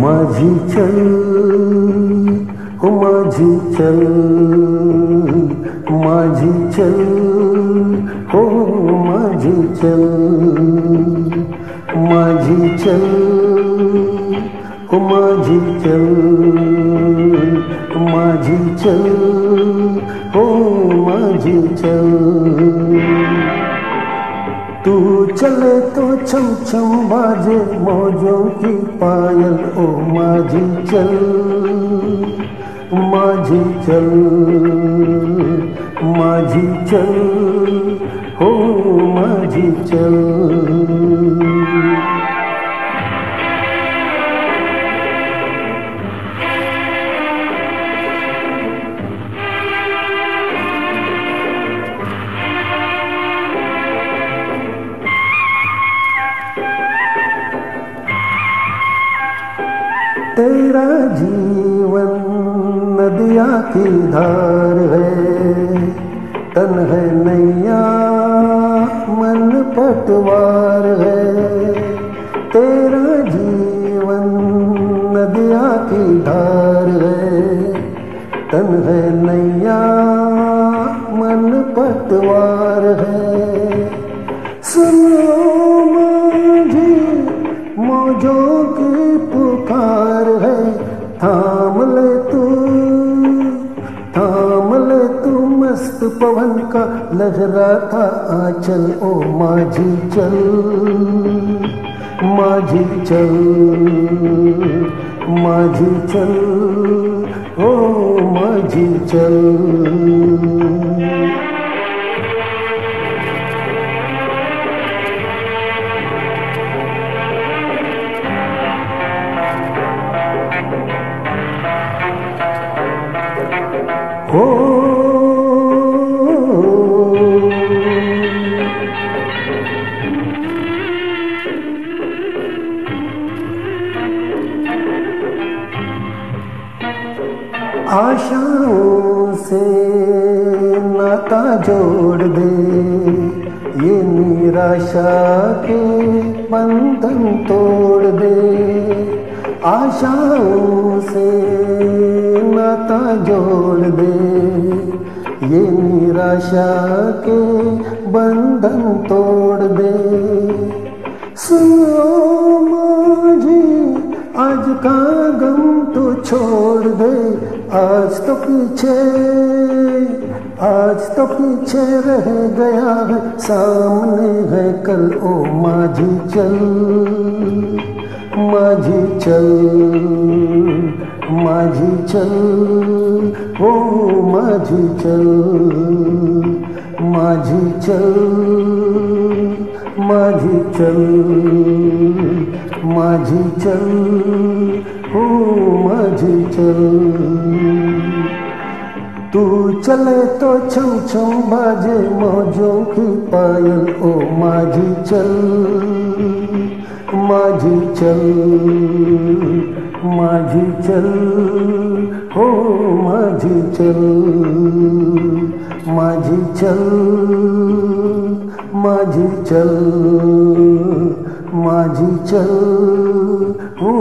माझी चल हो माझी चल, माझी चल हो माझी चल, माझी चल हो माझी चल, माझी चल हो माझी चल। तू चले तो छम छम बाजे मौजों की पायल, ओ माझी चल, माझी चल, माझी चल हो माझी चल। तेरा जीवन नदिया की धार है, तन है नैया मन पतवार है। तेरा जीवन नदिया की धार है, तन है नैया मन पतवार है। सुनो माझी मौजों की पुकार है, थाम ले तू मस्त पवन का लहराता आंचल, ओ माझी चल, माझी चल, माझी चल ओ माझी चल। आशाओं से नाता जोड़ दे, ये निराशा के बंधन तोड़ दे। आशाओं से नाता जोड़ दे, ये निराशा के बंधन तोड़ दे। सुनो माझी आज का गम तो छोड़ दे, आज तो पीछे रह गया है, सामने है कल, ओ माझी चल, माझी चल, माझी चल ओ माझी चल, माझी चल, माझी चल, माझी चल ओ माझी चल। तू चले तो छम छम बाजे मौजों की पायल, ओ माझी चल, माझी चल, माझी चल हो माझी चल, माझी चल, माझी चल, माझी चल ओ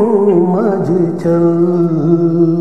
माझी चल।